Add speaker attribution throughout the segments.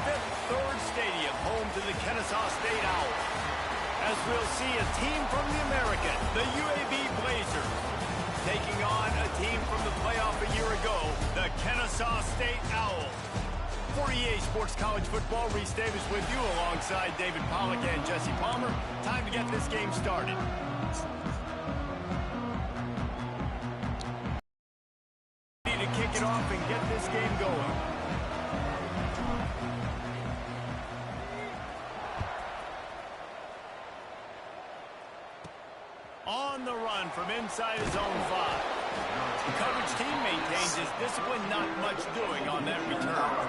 Speaker 1: Fifth Third Stadium, home to the Kennesaw State Owls. As we'll see a team from the American, the UAB Blazers, taking on a team from the playoff a year ago, the Kennesaw State Owls. For EA Sports College Football, Reese Davis with you alongside David Pollack and Jesse Palmer. Time to get this game started. Need to kick it off and get this game going. On the run from inside his own 5. The coverage team maintains his discipline, not much doing on that return.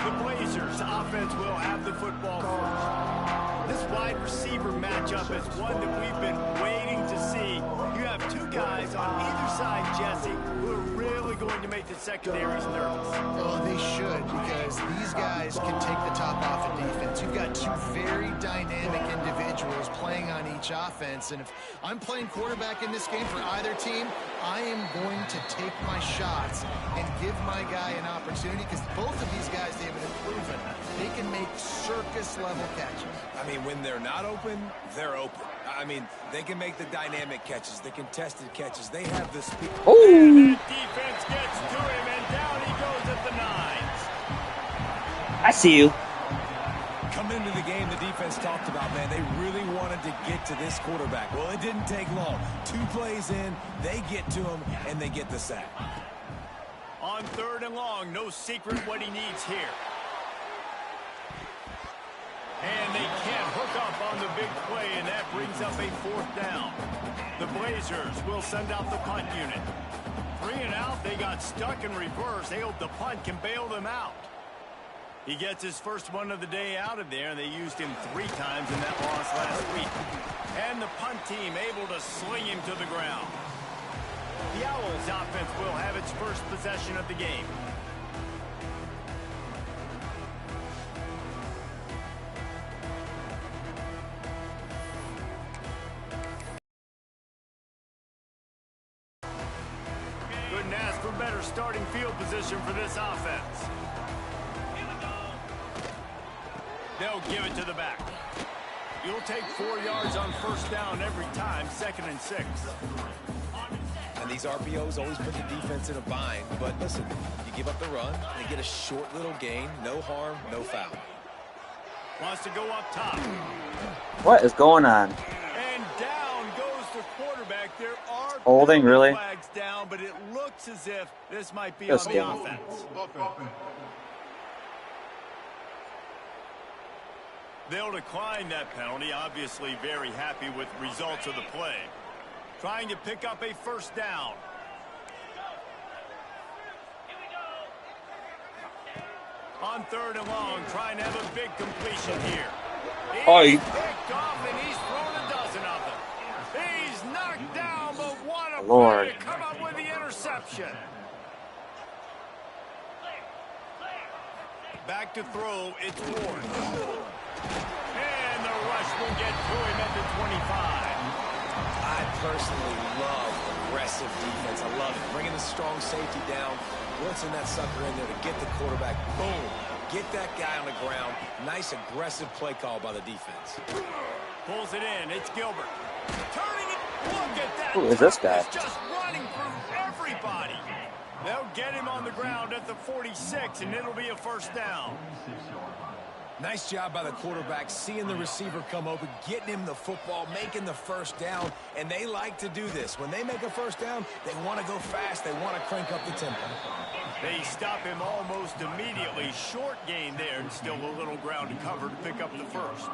Speaker 1: The Blazers offense will have the football first. This wide receiver matchup is one that we've been waiting to see. You have two guys on either side, Jesse, who are really going to make the secondaries nervous.
Speaker 2: Oh, they should, because these guys can take the top off of defense. You've got two very dynamic individuals playing on each offense, and if I'm playing quarterback in this game for either team, I am going to take my shots and give my guy an opportunity, because both of these guys, David, have proven they can make circus-level catches.
Speaker 3: I mean, when they're not open, they're open. I mean, they can make the dynamic catches, the contested catches. They have the speed.
Speaker 1: And that defense gets to him, and down he goes at the 9.
Speaker 4: I see you.
Speaker 3: Coming into the game, the defense talked about, man, they really wanted to get to this quarterback. Well, it didn't take long. 2 plays in, they get to him, and they get the sack.
Speaker 1: On 3rd and long, no secret what he needs here. And they can't hook up on the big play, and that brings up a 4th down. The Blazers will send out the punt unit. 3 and out, they got stuck in reverse. They hope the punt can bail them out. He gets his first one of the day out of there, and they used him 3 times in that loss last week. And the punt team able to sling him to the ground. The Owls offense will have its first possession of the game. Couldn't ask for better starting field position for this offense. They'll give it to the back. You'll take 4 yards on 1st down every time, 2nd and 6.
Speaker 3: And these RPOs always put the defense in a bind. But listen, you give up the run, they get a short little gain, no harm, no foul.
Speaker 1: Wants to go up top.
Speaker 4: What is going on?
Speaker 1: And down goes the quarterback. There are
Speaker 4: Holding, really?
Speaker 1: flags down, but it looks as if this might be
Speaker 4: Just
Speaker 1: on the
Speaker 4: kidding.
Speaker 1: offense. They'll decline that penalty. Obviously very happy with the results of the play. Trying to pick up a 1st down. On 3rd and long, trying to have a big completion here. He's picked off, and he's thrown a dozen of them. He's knocked down, but what a play to come up with the interception. Back to throw, it's Ward. And the rush will get to him at the 25.
Speaker 3: I personally love aggressive defense. I love it. Bringing the strong safety down, blitzing that sucker in there to get the quarterback. Boom. Get that guy on the ground. Nice aggressive play call by the defense.
Speaker 1: Pulls it in. It's Gilbert. Turning it. Look at that.
Speaker 4: Who is this guy?
Speaker 1: He's just running through everybody. They'll get him on the ground at the 46, and it'll be a 1st down.
Speaker 3: Nice job by the quarterback, seeing the receiver come open, getting him the football, making the 1st down, and they like to do this. When they make a 1st down, they want to go fast. They want to crank up the tempo.
Speaker 1: They stop him almost immediately. Short gain there, and still a little ground to cover to pick up the 1st.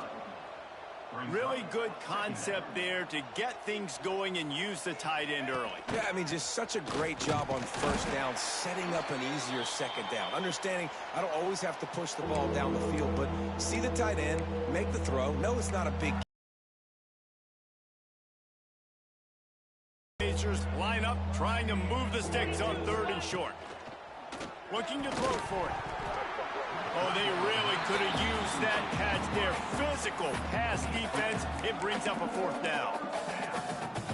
Speaker 1: Really good concept there to get things going and use the tight end early.
Speaker 3: Yeah, I mean, just such a great job on 1st down, setting up an easier 2nd down. Understanding I don't always have to push the ball down the field, but see the tight end, make the throw. No, it's not a big.
Speaker 1: Blazers line up, trying to move the sticks on 3rd and short. Looking to throw for it. Oh, they really could have used that catch there. Physical pass defense. It brings up a 4th down.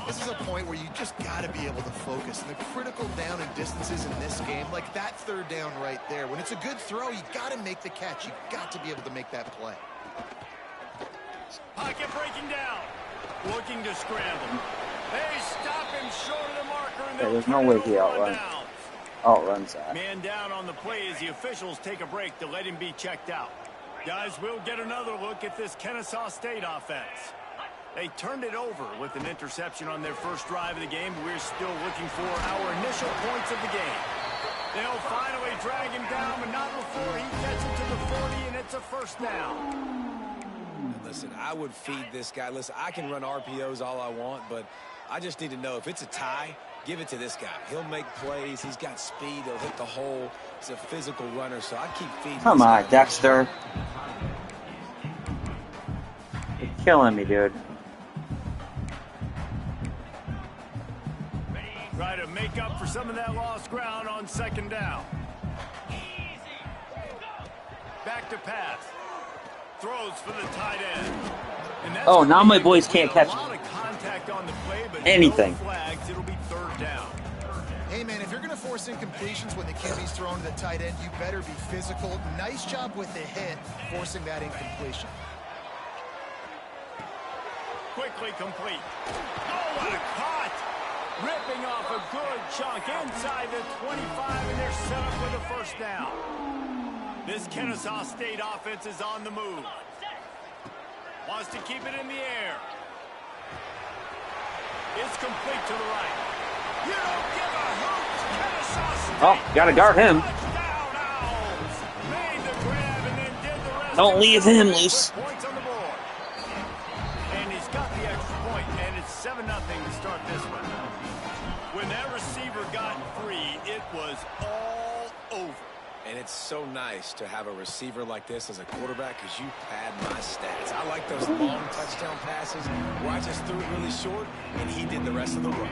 Speaker 2: This is is a point where you just got to be able to focus. And the critical down and distances in this game, like that third down right there, when it's a good throw, you got to make the catch. You got to be able to make that play.
Speaker 1: Pocket breaking down. Looking to scramble. They stop him short of the marker. And
Speaker 4: yeah, there's no way he outruns that.
Speaker 1: Man down on the play as the officials take a break to let him be checked out. Guys, we'll get another look at this Kennesaw State offense. They turned it over with an interception on their first drive of the game. We're still looking for our initial points of the game. They'll finally drag him down, but not before he gets it to the 40, and it's a first down.
Speaker 3: Listen, I would feed this guy. Listen, I can run RPOs all I want, but I just need to know if it's a tie, give it to this guy. He'll make plays. He's got speed. He'll hit the hole. He's a physical runner, so I keep feeding.
Speaker 4: Come on, Dexter. You're killing me, dude.
Speaker 1: Try to make up for some of that lost ground on second down. Back to pass. Throws for the tight end.
Speaker 4: Oh, now my boys can't catch anything.
Speaker 1: No flags, it'll be third down.
Speaker 2: Hey, man, if you're going to force incompletions when the QB's thrown to the tight end, you better be physical. Nice job with the hit, forcing that incompletion.
Speaker 1: Quickly complete. Oh, what a caught! Ripping off a good chunk inside the 25, and they're set up with a first down. This Kennesaw State offense is on the move. Wants to keep it in the air. It's complete to the right. You don't give a hoot. Kennesaw State.
Speaker 4: Oh, gotta guard him.
Speaker 1: Made the grab and then did the rest.
Speaker 4: Don't leave him loose.
Speaker 1: Points on the board. And he's got the extra point, and it's 7-0 to start this one. When that receiver got free, it was all over.
Speaker 3: And it's so nice to have a receiver like this as a quarterback because you pad my stats. I like those long touchdown passes where I just threw it really short and he did the rest of the work.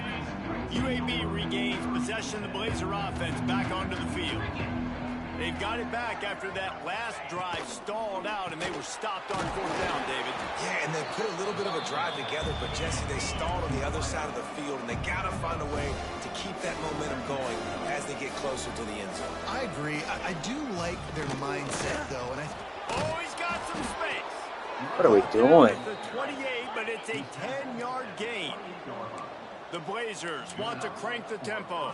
Speaker 1: UAB regains possession of the Blazer offense back onto the field. They've got it back after that last drive stalled out and they were stopped on fourth down, David.
Speaker 3: Yeah, and they put a little bit of a drive together, but Jesse, they stalled on the other side of the field and they got to find a way to keep that momentum going as they get closer to the end zone.
Speaker 2: I agree. I do like their mindset, though. And
Speaker 1: oh, he's got some space.
Speaker 4: What are we doing?
Speaker 1: The 28, but it's a 10-yard gain. The Blazers want to crank the tempo.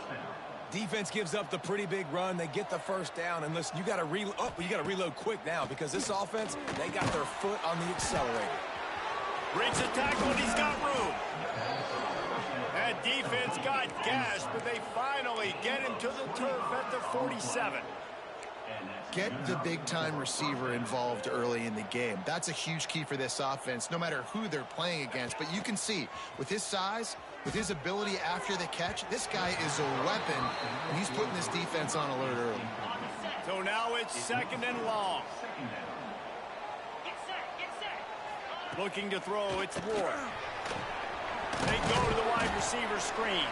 Speaker 3: Defense gives up the pretty big run. They get the first down. And listen, you got to reload quick now because this offense, they got their foot on the accelerator.
Speaker 1: Breaks a tackle and he's got room. That defense got gashed, but they finally get him to the turf at the 47.
Speaker 2: get the big-time receiver involved early in the game. That's a huge key for this offense, no matter who they're playing against. But you can see, with his size, with his ability after the catch, this guy is a weapon, and he's putting this defense on alert early.
Speaker 1: So now it's second and long. Looking to throw, it's Ward. They go to the wide receiver screen.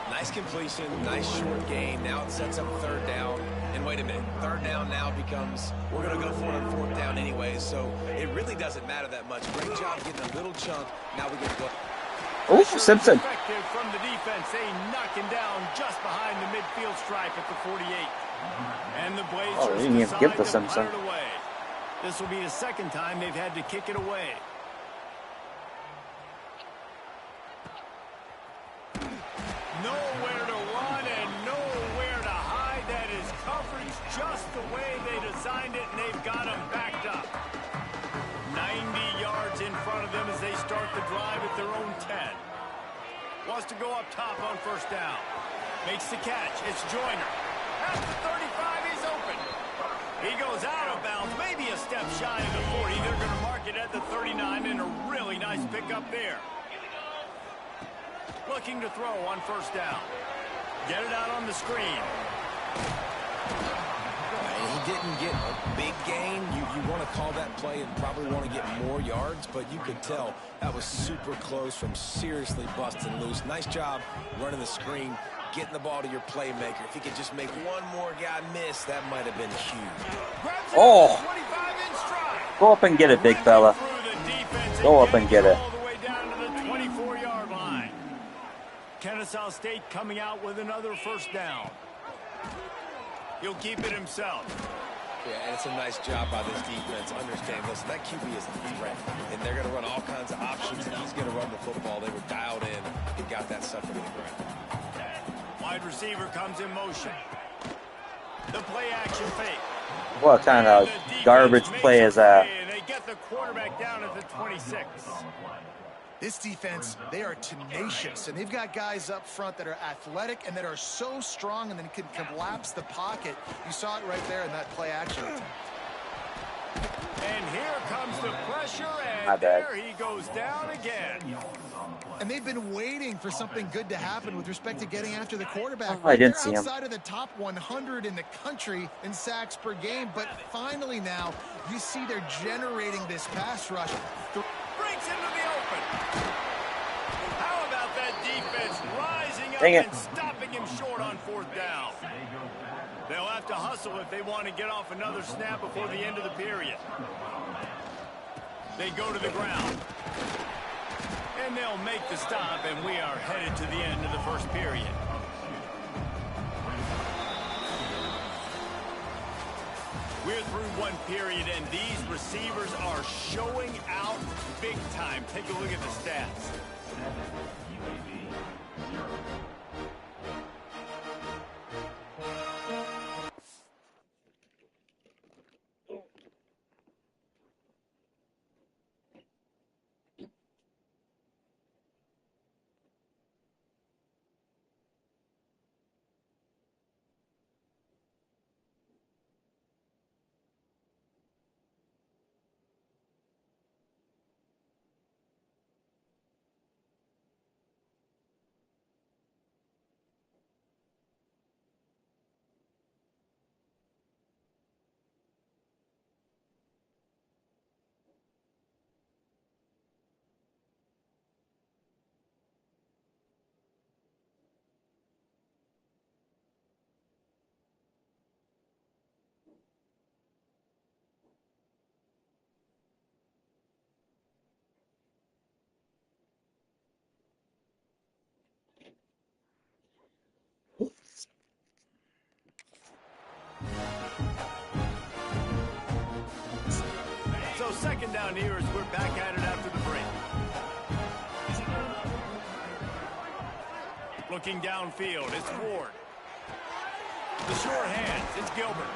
Speaker 3: Nice completion, nice short gain. Now it sets up third down. And wait a minute, third down now becomes, we're going to go for it on fourth down anyways, so it really doesn't matter that much. Great job getting a little chunk. Now we get to go.
Speaker 4: Oh, Simpson.
Speaker 1: Effective from the defense. They knock him down just behind the midfield stripe at the 48. And the Blazers
Speaker 4: didn't even give the Simpson.
Speaker 1: away. This will be the second time they've had to kick it away. Nowhere to run and nowhere to hide. That is coverage just the way they designed it, and they've got them backed up. 90 yards in front of them as they start the drive at their own 10. Wants to go up top on first down. Makes the catch. It's Joyner. At the 35, he's open. He goes out of bounds, maybe a step shy of the 40. They're going to mark it at the 39, and a really nice pickup there. Looking to throw on first down. Get it out on the screen.
Speaker 3: He didn't get a big gain. You want to call that play and probably want to get more yards, but you could tell that was super close from seriously busting loose. Nice job running the screen, getting the ball to your playmaker. If he could just make one more guy miss, that might have been huge.
Speaker 4: Oh! Go up and get it, big fella. Go up and get it.
Speaker 1: All the way down to the 24-yard Kennesaw State coming out with another first down. He'll keep it himself.
Speaker 3: Yeah, and it's a nice job by this defense. Understand, listen, that QB is a threat, and they're going to run all kinds of options, and he's going to run the football. They were dialed in and got that sucker to the ground.
Speaker 1: Wide receiver comes in motion. The play action fake.
Speaker 4: What kind of garbage play is that?
Speaker 1: And they get the quarterback down at the 26.
Speaker 2: This defense, they are tenacious, and they've got guys up front that are athletic and that are so strong and then can collapse the pocket. You saw it right there in that play action attempt.
Speaker 1: And here comes the pressure, and there he goes down again.
Speaker 2: And they've been waiting for something good to happen with respect to getting after the quarterback.
Speaker 4: Oh, I didn't
Speaker 2: They're
Speaker 4: see him.
Speaker 2: outside of the top 100 in the country in sacks per game, but finally now you see they're generating this pass rush.
Speaker 1: Breaks into the open. How about that defense rising up
Speaker 4: Dang it.
Speaker 1: and stopping him short on fourth down? They'll have to hustle if they want to get off another snap before the end of the period. They go to the ground. And they'll make the stop, and we are headed to the end of the first period. We're through one period, and these receivers are showing out big time. Take a look at the stats. So second down here as we're back at it after the break. Looking downfield, it's Ward. The short hands, it's Gilbert.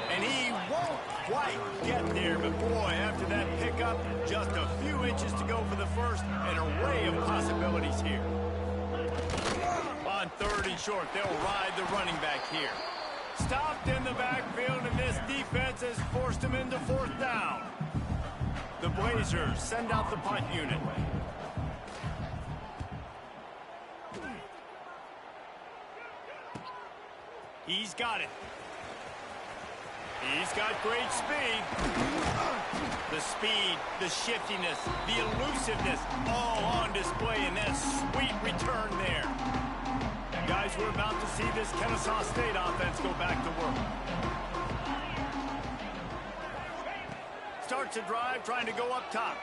Speaker 1: And he won't quite get there, but boy, after that pickup, just a few inches to go for the first, an array of possibilities here. On third and short, they'll ride the running back here. Stopped in the backfield, and this defense has forced him into fourth down. The Blazers send out the punt unit. He's got it. He's got great speed. The speed, the shiftiness, the elusiveness, all on display in that sweet return there. Guys, we're about to see this Kennesaw State offense go back to work. Starts a drive, trying to go up top.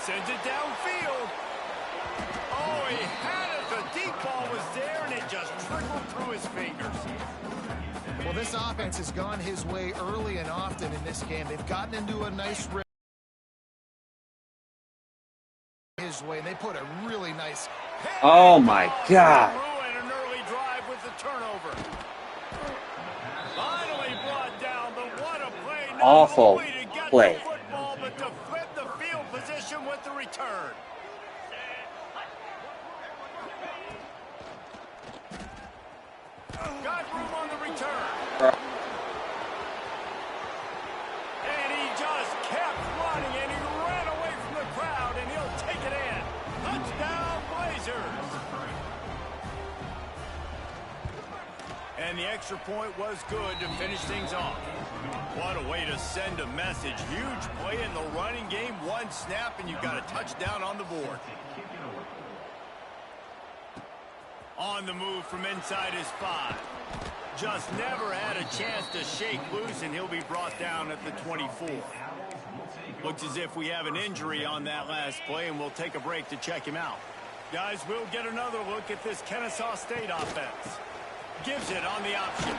Speaker 1: Sends it downfield. Oh, he had it. The deep ball was there, and it just trickled through his fingers.
Speaker 2: Well, this offense has gone his way early and often in this game. They've gotten into a nice rhythm his way, and they put a really nice...
Speaker 4: Oh, my God.
Speaker 1: Ruin an early drive with the turnover. Finally brought down, but what a play. Not
Speaker 4: Awful
Speaker 1: only to get
Speaker 4: play.
Speaker 1: the football, but to flip the field position with the return. Got room on the return. And he just kept running, and he ran away from the crowd, and he'll take it in. Touchdown, Blazers. And the extra point was good to finish things off. What a way to send a message. Huge play in the running game. One snap, and you've got a touchdown on the board. On the move from inside his 5. Just never had a chance to shake loose, and he'll be brought down at the 24. Looks as if we have an injury on that last play, and we'll take a break to check him out. Guys, we'll get another look at this Kennesaw State offense. Gives it on the option.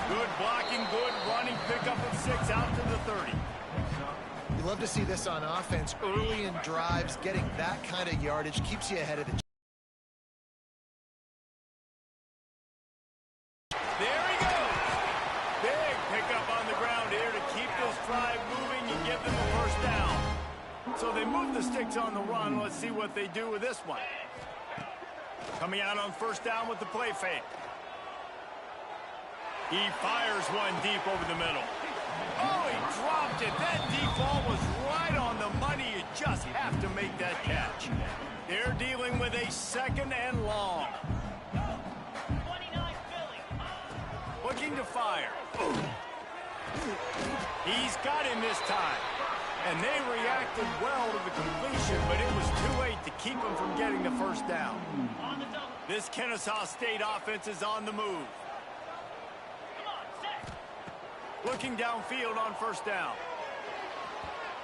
Speaker 1: Good blocking, good running, pickup of 6 out to the 30.
Speaker 2: You love to see this on offense. Early in drives, getting that kind of yardage keeps you ahead of the...
Speaker 1: There he goes. Big pickup on the ground here to keep this drive moving and give them a first down. So they move the sticks on the run. Let's see what they do with this one. Coming out on first down with the play fake. He fires one deep over the middle. Oh, he dropped it. That deep ball was right on the money. You just have to make that catch. They're dealing with a second and long. Looking to fire. He's got him this time. And they reacted well to the completion, but it was too late to keep him from getting the first down. This Kennesaw State offense is on the move. Looking downfield on first down.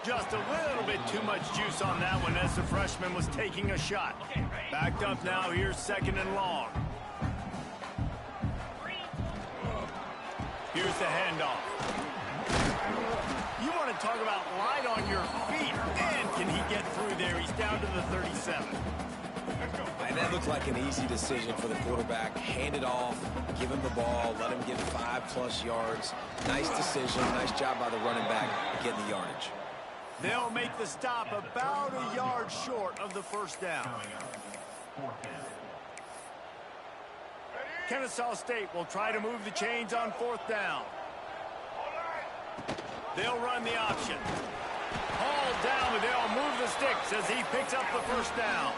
Speaker 1: Just a little bit too much juice on that one as the freshman was taking a shot. Backed up now, here's second and long. Here's the handoff. You want to talk about light on your feet. And can he get through there? He's down to the 37.
Speaker 3: And that looked like an easy decision for the quarterback. Hand it off, give him the ball, let him get 5+ yards. Nice decision. Nice job by the running back getting the yardage.
Speaker 1: They'll make the stop about a yard short of the first down. Kennesaw State will try to move the chains on fourth down. They'll run the option. Hauled down, but they'll move the sticks as he picks up the first down.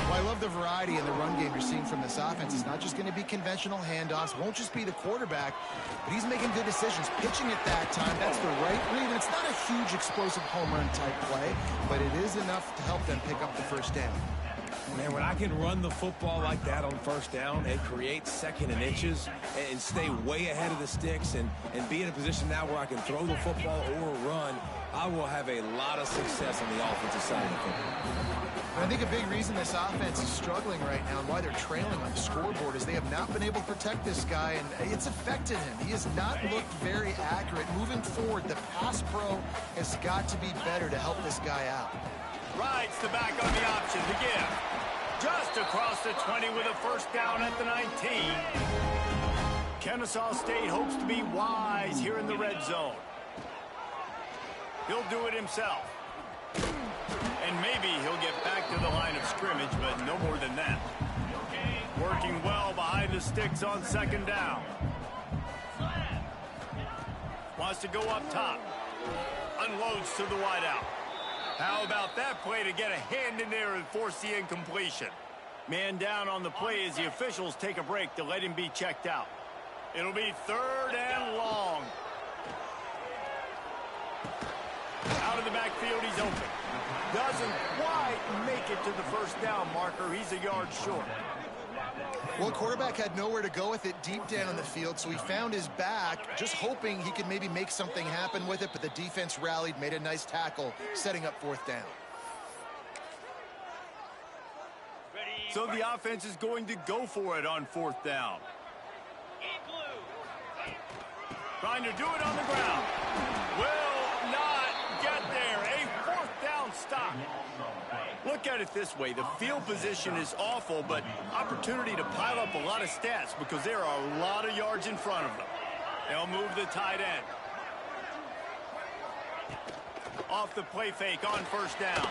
Speaker 2: Well, I love the variety in the run game you're seeing from this offense. It's not just going to be conventional handoffs. Won't just be the quarterback, but he's making good decisions. Pitching at that time, that's the right read. And it's not a huge explosive home run type play, but it is enough to help them pick up the first down.
Speaker 3: Man, when I can run the football like that on first down and create second and inches and stay way ahead of the sticks and be in a position now where I can throw the football or run, I will have a lot of success on the offensive side of the football.
Speaker 2: I think a big reason this offense is struggling right now and why they're trailing on the scoreboard is they have not been able to protect this guy, and it's affected him. He has not looked very accurate. Moving forward, the pass pro has got to be better to help this guy out.
Speaker 1: Rides the back on the option to give. Just across the 20 with a first down at the 19. Kennesaw State hopes to be wise here in the red zone. He'll do it himself. And maybe he'll get back to the line of scrimmage, but no more than that. Working well behind the sticks on second down. Wants to go up top. Unloads to the wideout. How about that play to get a hand in there and force the incompletion? Man down on the play as the officials take a break to let him be checked out. It'll be third and long. Out of the backfield, he's open. Doesn't quite make it to the first down marker. He's a yard short.
Speaker 2: Well, quarterback had nowhere to go with it deep down in the field, so he found his back, just hoping he could maybe make something happen with it, but the defense rallied, made a nice tackle, setting up fourth down.
Speaker 1: So the offense is going to go for it on fourth down. Trying to do it on the ground. Will not get there. A fourth down stop. Look at it this way. The field position is awful, but opportunity to pile up a lot of stats because there are a lot of yards in front of them. They'll move the tight end. Off the play fake on first down.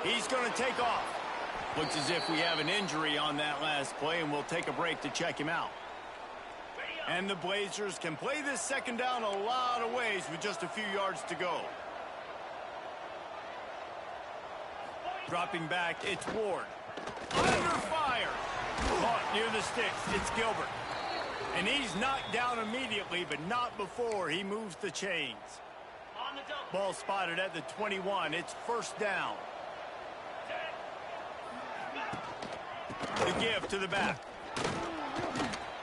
Speaker 1: He's going to take off. Looks as if we have an injury on that last play, and we'll take a break to check him out. And the Blazers can play this second down a lot of ways with just a few yards to go. Dropping back, it's Ward. Under fire. Caught near the sticks, it's Gilbert. And he's knocked down immediately, but not before he moves the chains. Ball spotted at the 21, it's first down. The give to the back.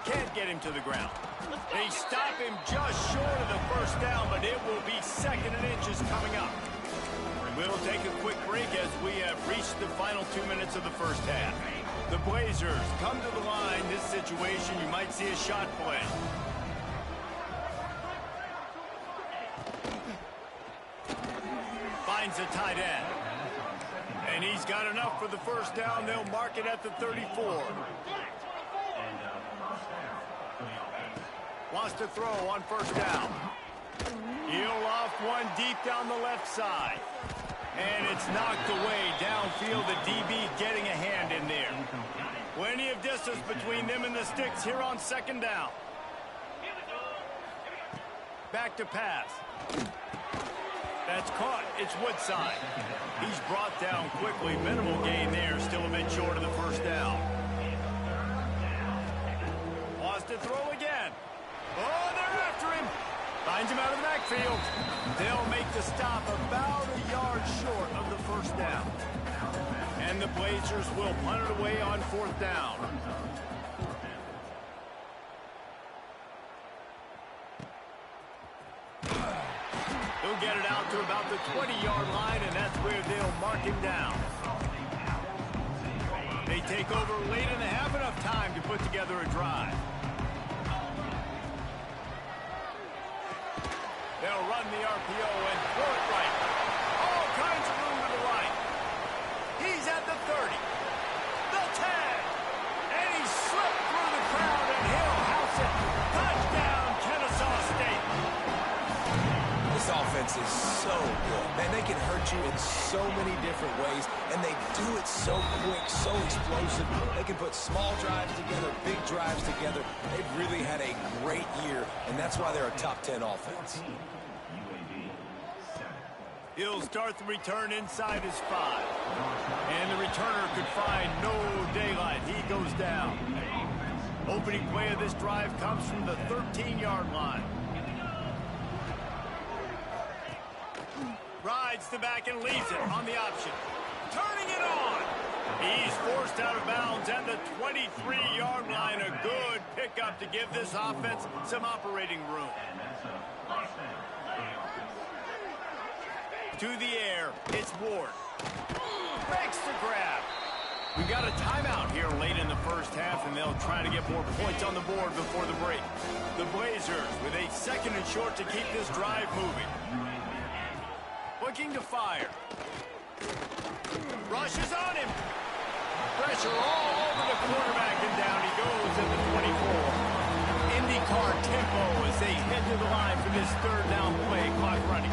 Speaker 1: Can't get him to the ground. They stop him just short of the first down, but it will be second and inches coming up. We'll take a quick break as we have reached the final 2 minutes of the first half. The Blazers come to the line. This situation, you might see a shot play. Finds a tight end. And he's got enough for the first down. They'll mark it at the 34. Wants to throw on first down. He'll off one deep down the left side. And it's knocked away downfield. The DB getting a hand in there. Plenty of distance between them and the sticks here on second down. Back to pass. That's caught. It's Woodside. He's brought down quickly. Minimal gain there. Still a bit short of the first down. Wants to throw again. Oh, they're after him. Finds him out of the backfield. They'll make the stop about a yard short of the first down. And the Blazers will punt it away on fourth down. He'll get it out to about the 20-yard line, and that's where they'll mark him down. They take over late in the half, enough time to put together a drive. They'll run the RPO and throw it right. All kinds of room to the right. He's at the 30. They'll tag. And he slipped through the crowd, and he'll house it. Touchdown, Kennesaw State.
Speaker 3: This offense is so good. Man, they can hurt you in so many different ways, and they do it so quick, so explosive. They can put small drives together, big drives together. They've really had a great year, and that's why they're a top 10 offense.
Speaker 1: He'll start the return inside his 5. And the returner could find no daylight. He goes down. Opening play of this drive comes from the 13-yard line. Rides the back and leaves it on the option. Turning it on. He's forced out of bounds at the 23-yard line. A good pickup to give this offense some operating room. To the air, it's Ward. Makes the grab. We got a timeout here late in the first half, and they'll try to get more points on the board before the break. The Blazers with a second and short to keep this drive moving. Looking to fire. Rushes on him. Pressure all over the quarterback, and down he goes at the 24. IndyCar tempo as they head to the line for this third down play. Clock running.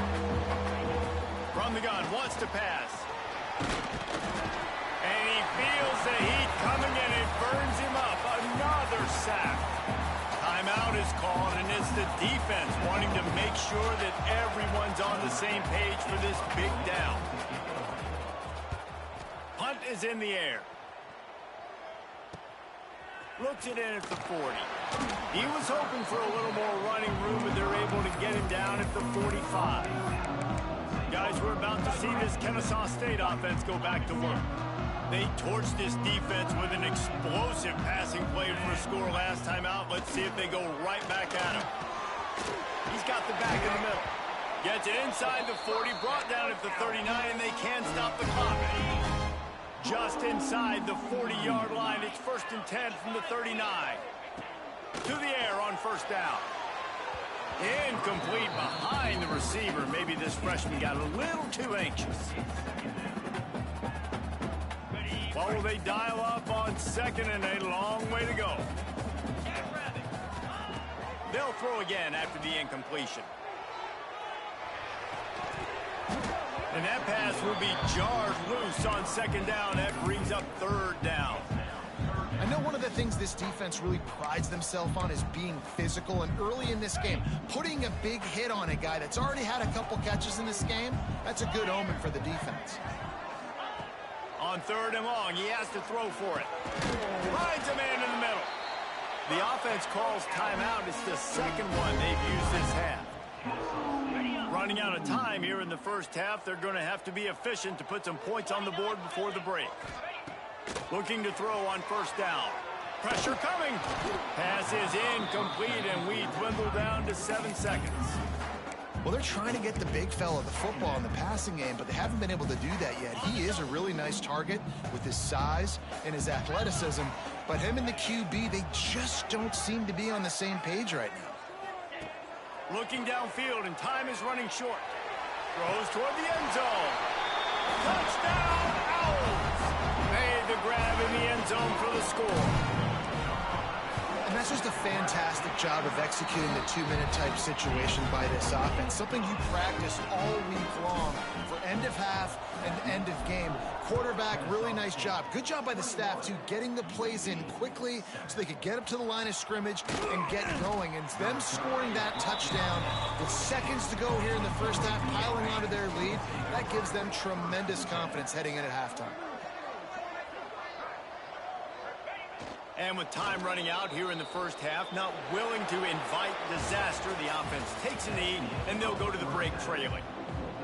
Speaker 1: From the gun, wants to pass. And he feels the heat coming in. It burns him up. Another sack. Timeout is called, and it's the defense wanting to make sure that everyone's on the same page for this big down. Punt is in the air. Looks it in at the 40. He was hoping for a little more running room, but they're able to get him down at the 45. Guys, we're about to see this Kennesaw State offense go back to work. They torched this defense with an explosive passing play for a score last time out. Let's see if they go right back at him. He's got the back in the middle. Gets it inside the 40, brought down at the 39, and they can't stop the clock. Just inside the 40-yard line. It's 1st and 10 from the 39. To the air on first down. Incomplete behind the receiver. Maybe this freshman got a little too anxious. What will they dial up on second and a long way to go? They'll throw again after the incompletion. And that pass will be jarred loose on second down. That brings up third down.
Speaker 2: I know one of the things this defense really prides themselves on is being physical, and early in this game, putting a big hit on a guy that's already had a couple catches in this game, that's a good omen for the defense.
Speaker 1: On third and long, he has to throw for it. Finds a man in the middle. The offense calls timeout. It's the second one they've used this half. Running out of time here in the first half. They're going to have to be efficient to put some points on the board before the break. Looking to throw on first down. Pressure coming. Pass is incomplete, and we dwindle down to 7 seconds.
Speaker 2: Well, they're trying to get the big fella the football in the passing game, but they haven't been able to do that yet. He is a really nice target with his size and his athleticism, but him and the QB, they just don't seem to be on the same page right now.
Speaker 1: Looking downfield, and time is running short. Throws toward the end zone. Touchdown, Owls! Made the grab in the end zone for the score.
Speaker 2: And that's just a fantastic job of executing the two-minute type situation by this offense. Something you practice all week long for end of half and end of game. Quarterback, really nice job. Good job by the staff, too, getting the plays in quickly so they could get up to the line of scrimmage and get going. And them scoring that touchdown with seconds to go here in the first half, piling onto their lead, that gives them tremendous confidence heading in at halftime.
Speaker 1: And with time running out here in the first half, not willing to invite disaster, the offense takes a knee, and they'll go to the break trailing.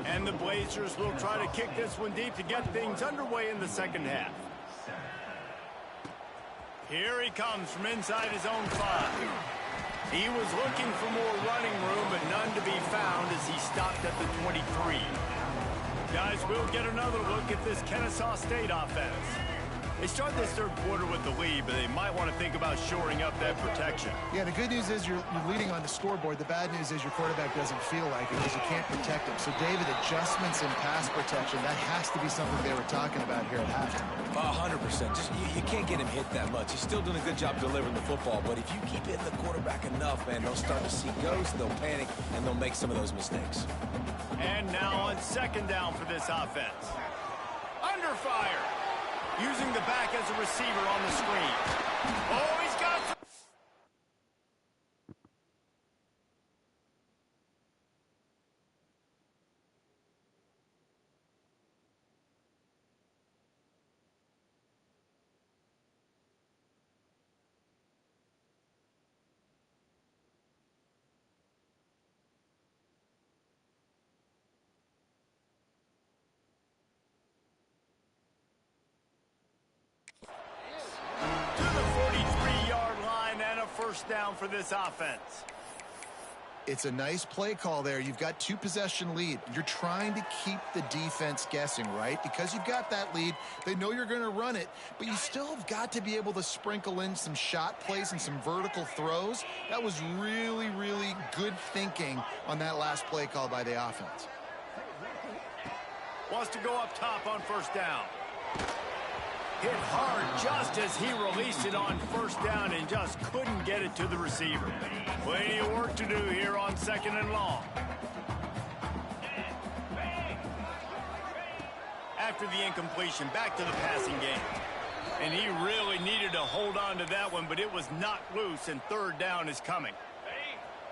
Speaker 1: And the Blazers will try to kick this one deep to get things underway in the second half. Here he comes from inside his own 5. He was looking for more running room, but none to be found as he stopped at the 23. Guys, we'll get another look at this Kennesaw State offense. They start this third quarter with the lead, but they might want to think about shoring up that protection.
Speaker 2: Yeah, the good news is you're leading on the scoreboard. The bad news is your quarterback doesn't feel like it because you can't protect him. So, David, adjustments in pass protection, that has to be something they were talking about here at halftime.
Speaker 3: 100%. Just you can't get him hit that much. He's still doing a good job delivering the football, but if you keep hitting the quarterback enough, man, they'll start to see ghosts, they'll panic, and they'll make some of those mistakes.
Speaker 1: And now on second down for this offense. Under fire. Using the back as a receiver on the screen. Oh, he's got... First down for this offense.
Speaker 2: It's a nice play call there. You've got 2-possession lead. You're trying to keep the defense guessing, right? Because you've got that lead. They know you're going to run it, but you still have got to be able to sprinkle in some shot plays and some vertical throws. That was really, really good thinking on that last play call by the offense.
Speaker 1: Wants to go up top on first down. Hit hard just as he released it on first down and just couldn't get it to the receiver. Plenty of work to do here on second and long. After the incompletion, back to the passing game. And he really needed to hold on to that one, but it was knocked loose, and third down is coming.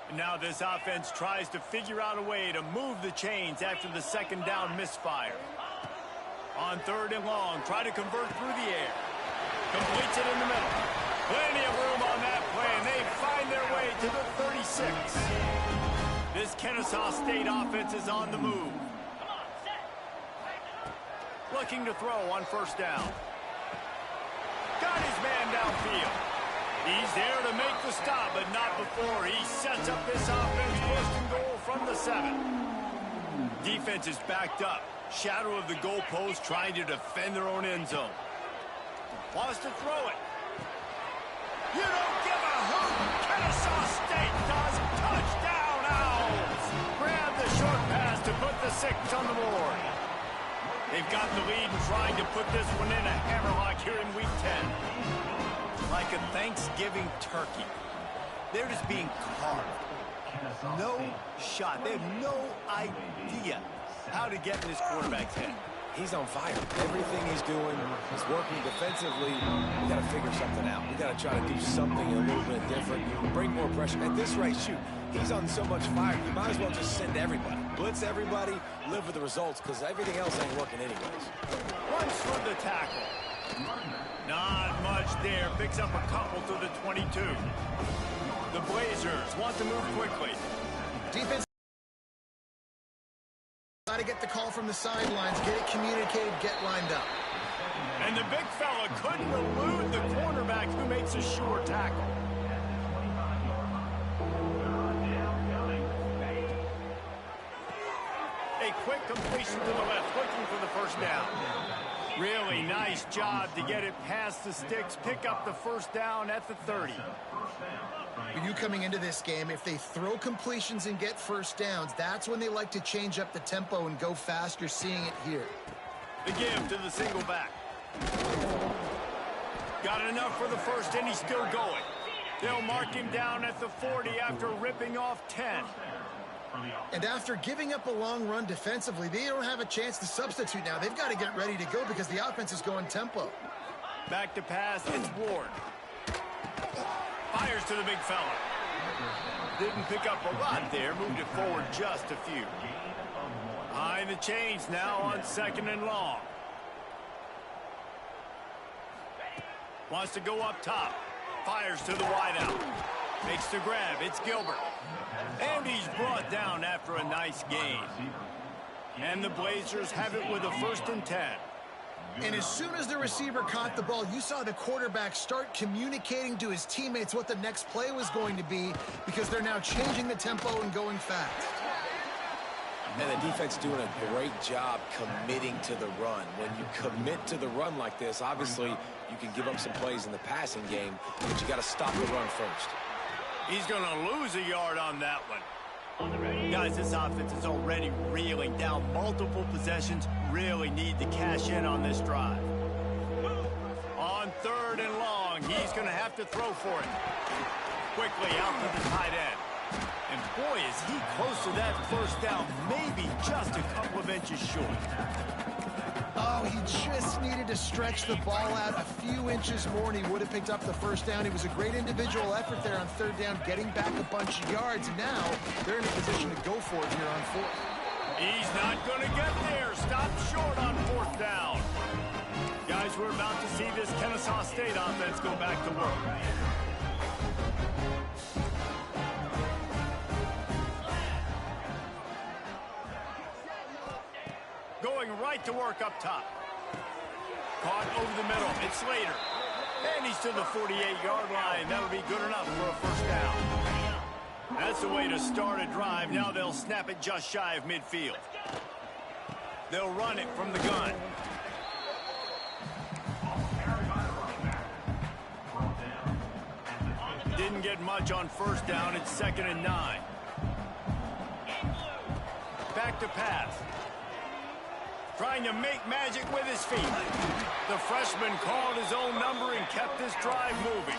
Speaker 1: And now this offense tries to figure out a way to move the chains after the second down misfire. On third and long, try to convert through the air. Completes it in the middle. Plenty of room on that play, and they find their way to the 36. This Kennesaw State offense is on the move. Looking to throw on first down. Got his man downfield. He's there to make the stop, but not before he sets up this offense first and goal from the 7. Defense is backed up. Shadow of the goalpost trying to defend their own end zone. Wants to throw it. You don't give a hoot. Kennesaw State does. Touchdown, Owls. Grab the short pass to put the 6 on the board. They've got the lead and trying to put this one in a hammerlock here in Week 10. Like a Thanksgiving turkey. They're just being carved. No shot. They have no idea how to get in this quarterback's head.
Speaker 3: He's on fire. Everything he's doing is working defensively. We got to figure something out. We got to try to do something a little bit different. Bring more pressure. At this rate, shoot, he's on so much fire. You might as well just send everybody. Blitz everybody, live with the results, because everything else ain't working anyways.
Speaker 1: Runs for the tackle. Not much there. Picks up a couple to the 22. The Blazers want to move quickly.
Speaker 2: Defense got to get the call from the sidelines, get it communicated, get lined up.
Speaker 1: And the big fella couldn't elude the cornerback who makes a sure tackle. quick completion to the left, looking for the first down. Really nice job to get it past the sticks, pick up the first down at the 30.
Speaker 2: You coming into this game, if they throw completions and get first downs, that's when they like to change up the tempo and go fast. You're seeing it here.
Speaker 1: The give to the single back. Got enough for the first, and he's still going. They'll mark him down at the 40 after ripping off 10.
Speaker 2: And after giving up a long run defensively, they don't have a chance to substitute now. They've got to get ready to go because the offense is going tempo.
Speaker 1: Back to pass, it's Ward. Fires to the big fella. Didn't pick up a lot there, moved it forward just a few. Behind the chains now on 2nd and long. Wants to go up top. Fires to the wideout. Makes the grab. It's Gilbert. And he's brought down after a nice gain. And the Blazers have it with a 1st and 10.
Speaker 2: And as soon as the receiver caught the ball, you saw the quarterback start communicating to his teammates what the next play was going to be because they're now changing the tempo and going fast.
Speaker 3: And the defense doing a great job committing to the run. When you commit to the run like this, obviously you can give up some plays in the passing game, but you got to stop the run first.
Speaker 1: He's going to lose a yard on that one. Guys, this offense is already reeling down multiple possessions. Really need to cash in on this drive. On 3rd and long, he's going to have to throw for it. Quickly out to the tight end. And boy, is he close to that first down, maybe just a couple of inches short.
Speaker 2: Oh, he just needed to stretch the ball out a few inches more, and he would have picked up the first down. It was a great individual effort there on 3rd down, getting back a bunch of yards. Now they're in a position to go for it here on 4th.
Speaker 1: He's not going to get there. Stop short on 4th down. Guys, we're about to see this Kennesaw State offense go back to work. Going right to work up top. Caught over the middle. It's Slater. And he's to the 48-yard line. That'll be good enough for a first down. That's the way to start a drive. Now they'll snap it just shy of midfield. They'll run it from the gun. Didn't get much on 1st down. It's 2nd and 9. Back to pass. Trying to make magic with his feet. The freshman called his own number and kept this drive moving.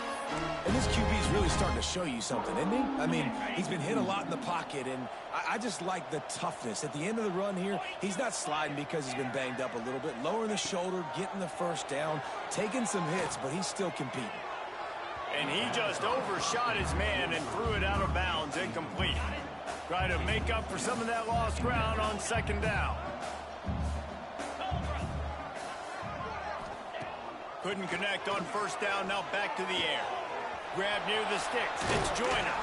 Speaker 3: And this QB's really starting to show you something, isn't he? I mean, he's been hit a lot in the pocket, and I just like the toughness. At the end of the run here, he's not sliding because he's been banged up a little bit. Lowering the shoulder, getting the first down, taking some hits, but he's still competing.
Speaker 1: And he just overshot his man and threw it out of bounds, incomplete. Try to make up for some of that lost ground on 2nd down. Couldn't connect on 1st down, now back to the air. Grab near the sticks, it's Joyner.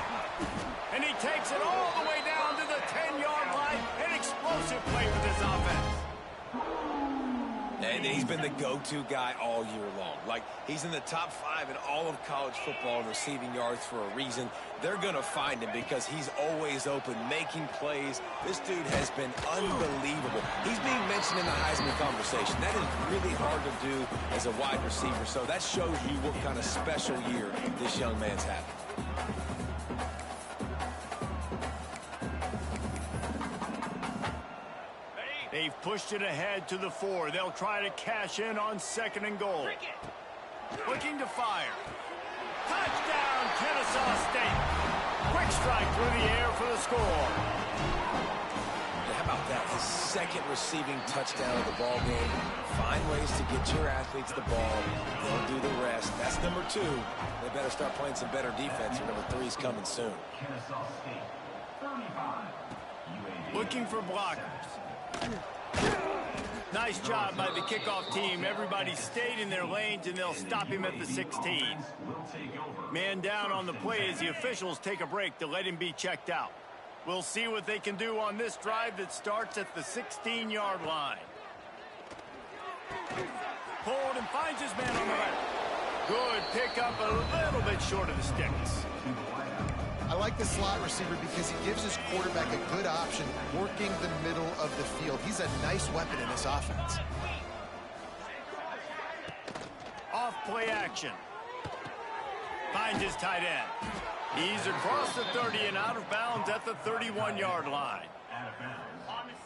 Speaker 1: And he takes it all the way down to the 10-yard line. An explosive play for this offense.
Speaker 3: And he's been the go-to guy all year long. Like, he's in the top 5 in all of college football in receiving yards for a reason. They're going to find him because he's always open, making plays. This dude has been unbelievable. He's being mentioned in the Heisman conversation. That is really hard to do as a wide receiver, so that shows you what kind of special year this young man's having.
Speaker 1: They've pushed it ahead to the 4. They'll try to cash in on 2nd and goal. Looking to fire. Touchdown, Kennesaw State. Quick strike through the air for the score.
Speaker 3: How about that? His 2nd receiving touchdown of the ball game. Find ways to get your athletes the ball. They'll do the rest. That's number 2. They better start playing some better defense, or number 3 is coming soon.
Speaker 1: Looking for blockers. Nice job by the kickoff team. Everybody stayed in their lanes, and they'll stop him at the 16. Man down on the play as the officials take a break to let him be checked out. We'll see what they can do on this drive that starts at the 16-yard line. Pulled and finds his man on the left. Good pickup, a little bit short of the sticks.
Speaker 2: I like the slot receiver because he gives his quarterback a good option working the middle of the field. He's a nice weapon in this offense.
Speaker 1: Off play action. Finds his tight end. He's across the 30 and out of bounds at the 31-yard line.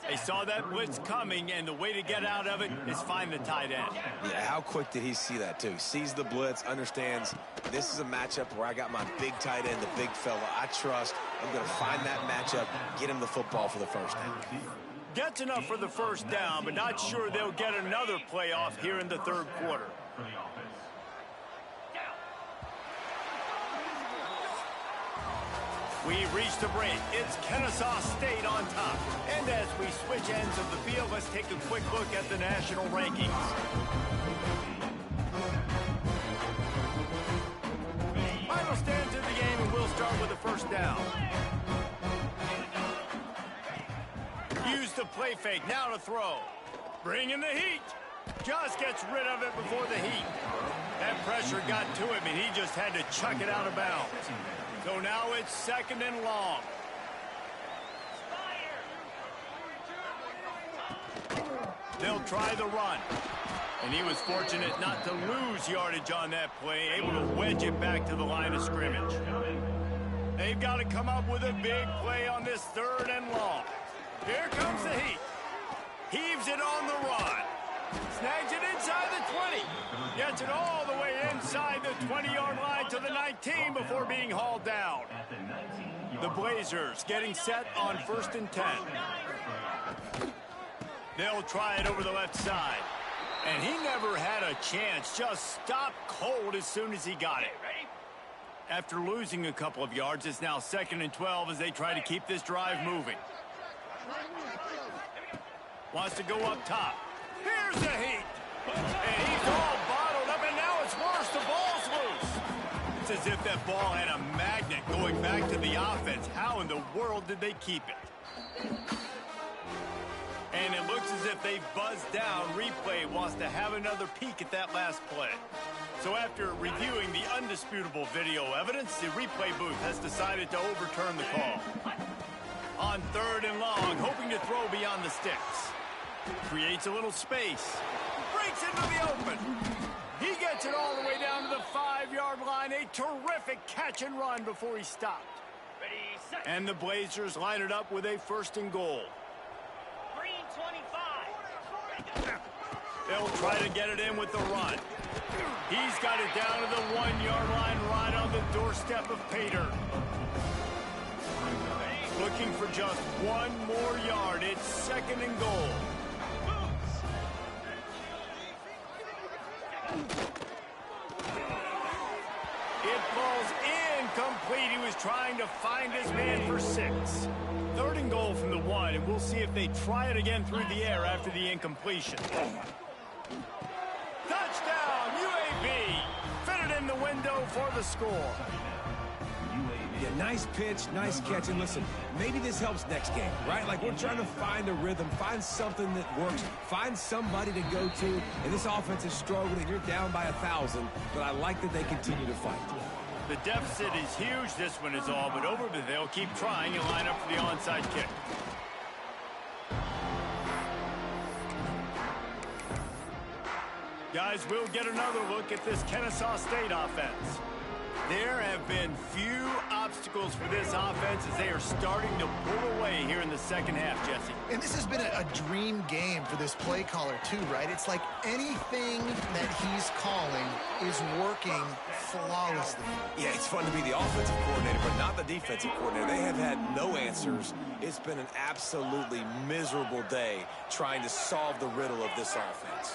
Speaker 1: They saw that blitz coming, and the way to get out of it is find the tight end.
Speaker 3: Yeah, how quick did he see that, too? Sees the blitz, understands this is a matchup where I got my big tight end, the big fella I trust. I'm going to find that matchup, get him the football for the first down.
Speaker 1: Gets enough for the first down, but not sure they'll get another play off here in the third quarter. We reached the break. It's Kennesaw State on top. And as we switch ends of the field, let's take a quick look at the national rankings. Final stand to the game, and we'll start with the first down. Use the play fake, now to throw. Bring in the heat. Just gets rid of it before the heat. That pressure got to him, and he just had to chuck it out of bounds. So now it's second and long. They'll try the run. And he was fortunate not to lose yardage on that play, able to wedge it back to the line of scrimmage. They've got to come up with a big play on this third and long. Here comes the heat. Heaves it on the run. Snags it inside the 20. Gets it all the way inside the 20-yard line to the 19 before being hauled down. The Blazers getting set on 1st and 10. They'll try it over the left side. And he never had a chance. Just stopped cold as soon as he got it. After losing a couple of yards, it's now 2nd and 12 as they try to keep this drive moving. Wants to go up top. Here's the heat. And he's all bottled up, and now it's worse. The ball's loose. It's as if that ball had a magnet going back to the offense. How in the world did they keep it? And it looks as if they buzzed down. Replay wants to have another peek at that last play. So after reviewing the undisputable video evidence, the replay booth has decided to overturn the call. On 3rd and long, hoping to throw beyond the sticks. Creates a little space. Breaks into the open. He gets it all the way down to the 5-yard line. A terrific catch and run before he stopped. And the Blazers line it up with a 1st and goal.
Speaker 5: Green 25.
Speaker 1: They'll try to get it in with the run. He's got it down to the 1-yard line right on the doorstep of Pater. Looking for just one more yard. It's 2nd and goal. It falls incomplete. He was trying to find his man for 6. 3rd and goal from the 1, and we'll see if they try it again through the air after the incompletion. Touchdown, UAB. Fitted in the window for the score.
Speaker 3: Yeah, nice pitch, nice catch. And listen, maybe this helps next game, right? Like, we're trying to find a rhythm, find something that works, find somebody to go to. And this offense is struggling. You're down by 1,000, but I like that they continue to fight.
Speaker 1: The deficit is huge, this one is all, but over, but they'll keep trying and line up for the onside kick. Guys, we'll get another look at this Kennesaw State offense. There have been few obstacles for this offense as they are starting to pull away here in the second half, Jesse.
Speaker 2: And this has been a dream game for this play caller, too, right? It's like anything that he's calling is working flawlessly.
Speaker 3: Yeah, it's fun to be the offensive coordinator, but not the defensive coordinator. They have had no answers. It's been an absolutely miserable day trying to solve the riddle of this offense.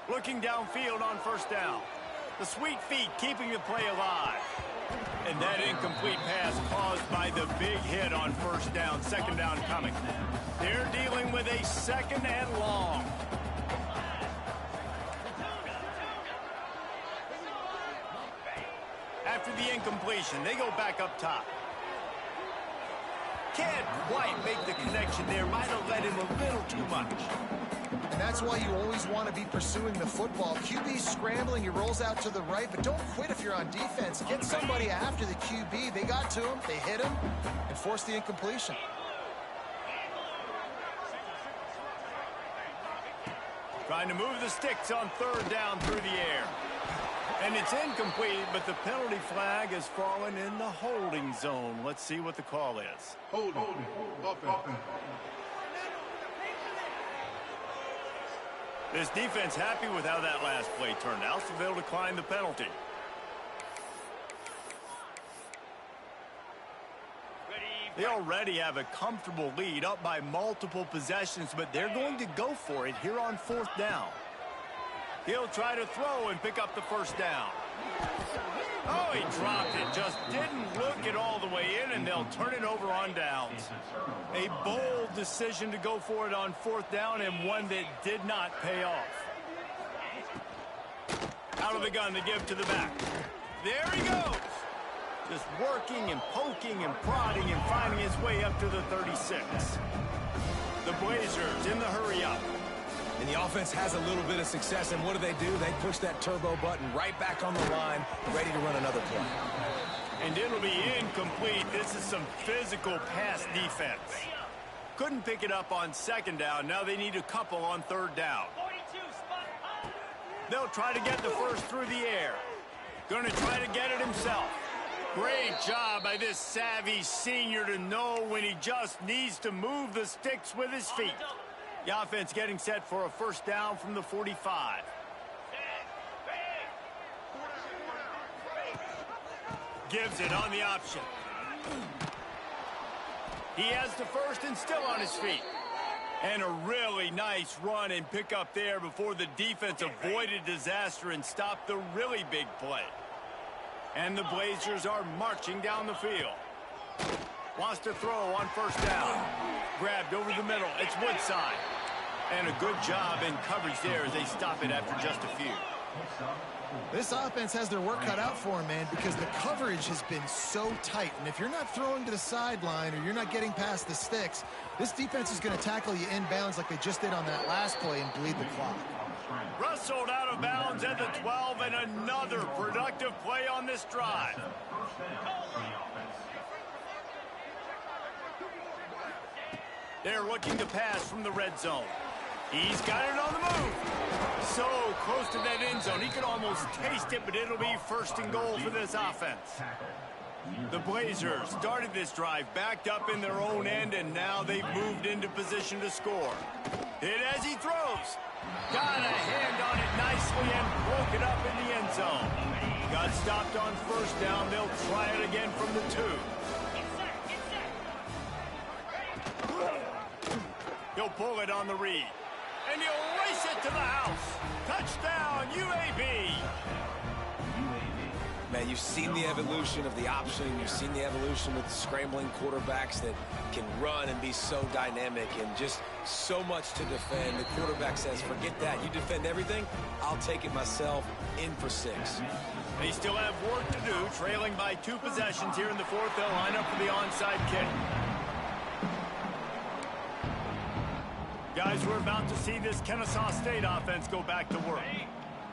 Speaker 1: Looking downfield on 1st down. The sweet feet keeping the play alive. And that incomplete pass caused by the big hit on 1st down. 2nd down coming. They're dealing with a 2nd and long. After the incompletion, they go back up top. Can't quite make the connection there. Might have led him a little too much.
Speaker 2: And that's why you always want to be pursuing the football. QB's scrambling, he rolls out to the right, but don't quit if you're on defense. Get somebody after the QB. They got to him, they hit him, and forced the incompletion.
Speaker 1: Trying to move the sticks on third down through the air. And it's incomplete, but the penalty flag has fallen in the holding zone. Let's see what the call is.
Speaker 6: Holding. Offense.
Speaker 1: This defense happy with how that last play turned out, so they'll decline the penalty. They already have a comfortable lead, up by multiple possessions, but they're going to go for it here on fourth down. He'll try to throw and pick up the first down. Oh, he dropped it. Just didn't look it all the way in, and they'll turn it over on downs. A bold decision to go for it on fourth down, and one that did not pay off. Out of the gun to give to the back. There he goes. Just working and poking and prodding and finding his way up to the 36. The Blazers in the hurry up.
Speaker 3: And the offense has a little bit of success, and what do? They push that turbo button right back on the line, ready to run another play.
Speaker 1: And it'll be incomplete. This is some physical pass defense. Couldn't pick it up on second down. Now they need a couple on third down. They'll try to get the first through the air. Going to try to get it himself. Great job by this savvy senior to know when he just needs to move the sticks with his feet. The offense getting set for a first down from the 45. Gives it on the option. He has the first and still on his feet. And a really nice run and pick up there before the defense avoided disaster and stopped the really big play. And the Blazers are marching down the field. Wants to throw on first down. Grabbed over the middle. It's Woodside. And a good job in coverage there as they stop it after just a few.
Speaker 2: This offense has their work cut out for them, man, because the coverage has been so tight. And if you're not throwing to the sideline or you're not getting past the sticks, this defense is going to tackle you inbounds like they just did on that last play and bleed the clock.
Speaker 1: Wrestled out of bounds at the 12, and another productive play on this drive. They're looking to pass from the red zone. He's got it on the move. So close to that end zone. He could almost taste it, but it'll be first and goal for this offense. The Blazers started this drive backed up in their own end, and now they've moved into position to score. Hit as he throws. Got a hand on it nicely and broke it up in the end zone. Got stopped on first down. They'll try it again from the 2. He'll pull it on the read. And he'll race it to the house. Touchdown, UAB.
Speaker 3: Man, you've seen the evolution of the option. You've seen the evolution with scrambling quarterbacks that can run and be so dynamic and just so much to defend. The quarterback says, forget that. You defend everything, I'll take it myself. In for 6.
Speaker 1: They still have work to do, trailing by 2 possessions here in the 4th. They'll line up for the onside kick. Guys, we're about to see this Kennesaw State offense go back to work.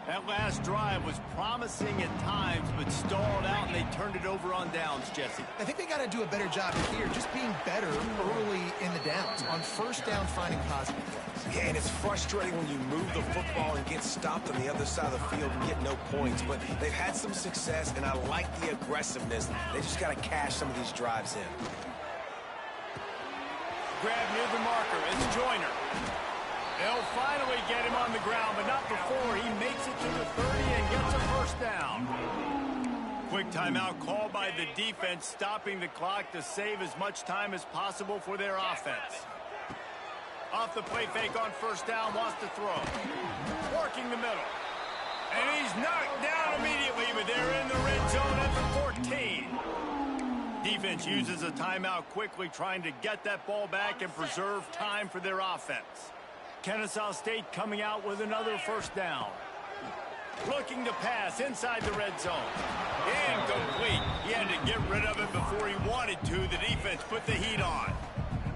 Speaker 1: That last drive was promising at times, but stalled out, and they turned it over on downs, Jesse.
Speaker 2: I think they got to do a better job here, just being better early in the downs, on first down finding positive plays.
Speaker 3: Yeah, and it's frustrating when you move the football and get stopped on the other side of the field and get no points, but they've had some success, and I like the aggressiveness. They just got to cash some of these drives in.
Speaker 1: Grab near the marker. It's Joyner. They'll finally get him on the ground, but not before he makes it to the 30 and gets a first down. Quick timeout called by the defense, stopping the clock to save as much time as possible for their offense. Off the play fake on first down, wants to throw. Working the middle. And he's knocked down immediately, but they're in the red zone at the 14. Defense uses a timeout quickly, trying to get that ball back and preserve time for their offense. Kennesaw State coming out with another first down. Looking to pass inside the red zone. Incomplete. He had to get rid of it before he wanted to. The defense put the heat on.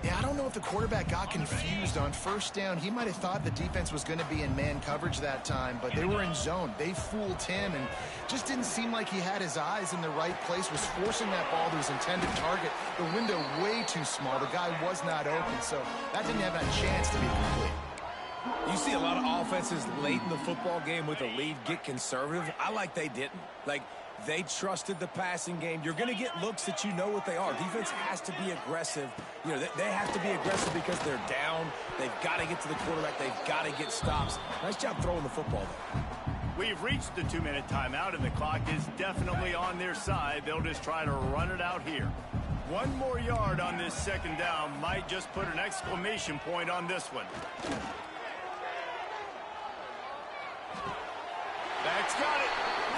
Speaker 2: Yeah, I don't know if the quarterback got confused on first down. He might have thought the defense was going to be in man coverage that time, but they were in zone. They fooled him and just didn't seem like he had his eyes in the right place, was forcing that ball to his intended target. The window way too small. The guy was not open, so that didn't have a chance to be complete.
Speaker 3: You see a lot of offenses late in the football game with a lead get conservative. I like they didn't. Like, they trusted the passing game. You're going to get looks that you know what they are. Defense has to be aggressive. You know, they have to be aggressive because they're down. They've got to get to the quarterback. They've got to get stops. Nice job throwing the football, though.
Speaker 1: We've reached the 2-minute timeout, and the clock is definitely on their side. They'll just try to run it out here. One more yard on this second down might just put an exclamation point on this one. Beck's got it.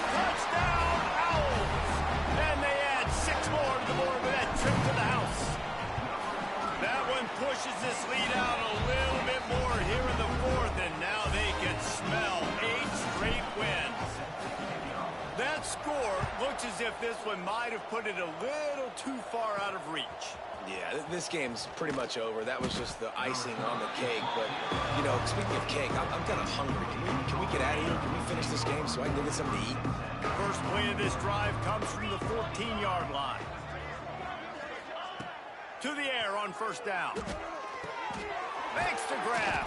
Speaker 1: Touchdown, Owls. And they add 6 more to the board with that trip to the house. That one pushes this lead out a little bit more here in the fourth, and now they can smell 8 straight wins. That score looks as if this one might have put it a little too far out of reach.
Speaker 3: Yeah, this game's pretty much over. That was just the icing on the cake. But, you know, speaking of cake, I'm kind of hungry. Can we get out of here? Can we finish this game so I can go get something to eat?
Speaker 1: First play of this drive comes from the 14-yard line. To the air on first down. Makes the grab.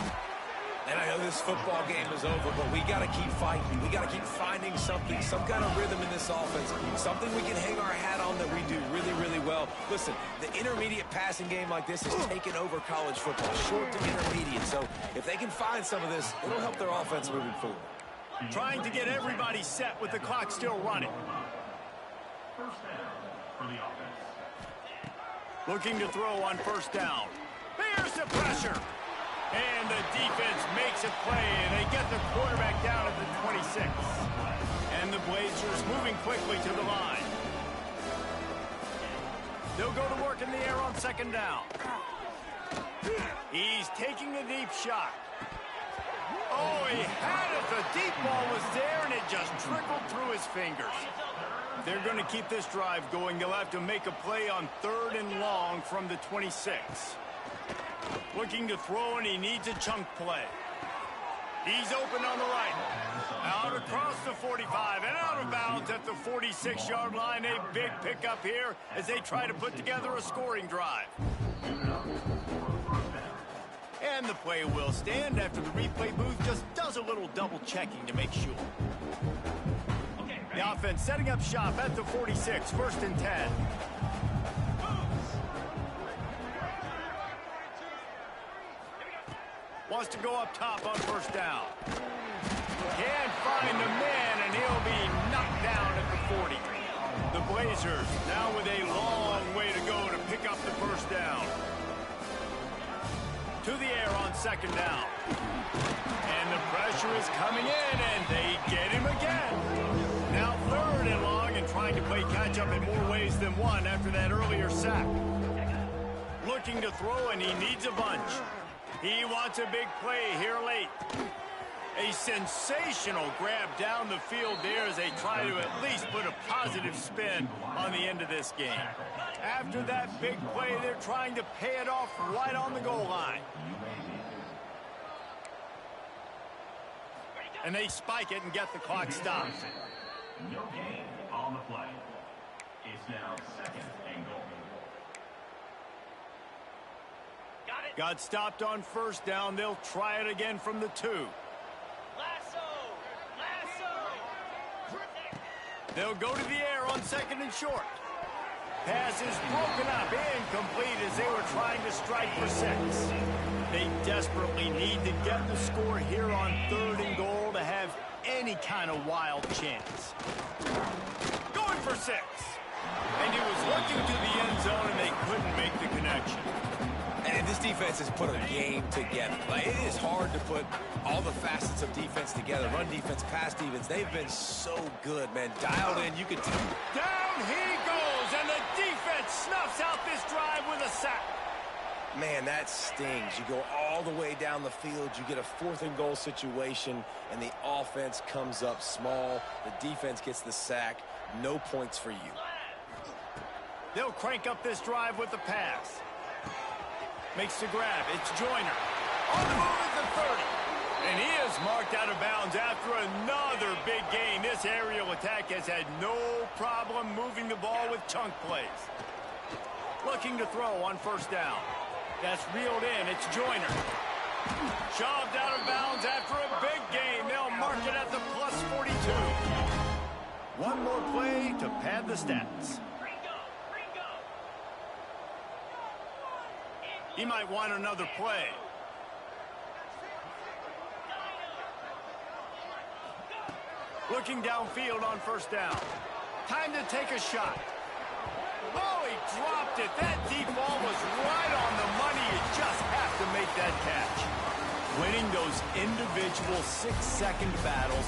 Speaker 3: And I know this football game is over, but we got to keep fighting. We got to keep finding something, some kind of rhythm in this offense, something we can hang our hat on that we do really, really well. Listen, the intermediate passing game like this has taken over college football, short to intermediate. So if they can find some of this, it'll help their offense moving forward.
Speaker 1: Trying to get everybody set with the clock still running.
Speaker 6: First down for the offense.
Speaker 1: Looking to throw on first down. Here's the pressure. And the defense makes a play, and they get the quarterback down at the 26. And the Blazers moving quickly to the line. They'll go to work in the air on second down. He's taking a deep shot. Oh, he had it. The deep ball was there, and it just trickled through his fingers. They're going to keep this drive going. They'll have to make a play on 3rd and long from the 26. Looking to throw, and he needs a chunk play. He's open on the right. Out across the 45 and out of bounds at the 46-yard line. A big pickup here as they try to put together a scoring drive. And the play will stand after the replay booth just does a little double checking to make sure. The offense setting up shop at the 46, 1st and 10. Wants to go up top on first down. Can't find the man, and he'll be knocked down at the 40. The Blazers now with a long way to go to pick up the first down. To the air on second down. And the pressure is coming in, and they get him again. Now 3rd and long, and trying to play catch-up in more ways than one after that earlier sack. Looking to throw, and he needs a bunch. He wants a big play here late. A sensational grab down the field there as they try to at least put a positive spin on the end of this game. After that big play, they're trying to pay it off right on the goal line. And they spike it and get the clock stopped.
Speaker 6: No gain on the play. It's now 2nd and goal.
Speaker 1: Got stopped on first down. They'll try it again from the 2.
Speaker 5: Lasso!
Speaker 1: They'll go to the air on 2nd and short. Pass is broken up, incomplete as they were trying to strike for 6. They desperately need to get the score here on 3rd and goal to have any kind of wild chance. Going for 6. And it was looking to the end zone, and they couldn't make the connection.
Speaker 3: And this defense has put a game together. Like, it is hard to put all the facets of defense together. Run defense, pass defense. They've been so good, man. Dialed in, you can tell.
Speaker 1: Down he goes, and the defense snuffs out this drive with a sack.
Speaker 3: Man, that stings. You go all the way down the field. You get a 4th and goal situation, and the offense comes up small. The defense gets the sack. No points for you.
Speaker 1: They'll crank up this drive with the pass. Makes the grab. It's Joyner. On the move at the 30. And he is marked out of bounds after another big gain. This aerial attack has had no problem moving the ball with chunk plays. Looking to throw on first down. That's reeled in. It's Joyner. Shoved out of bounds after a big gain. They'll mark it at the plus 42. One more play to pad the stats. He might want another play. Looking downfield on first down. Time to take a shot. Oh, he dropped it. That deep ball was right on the money. You just have to make that catch. Winning those individual 6-second battles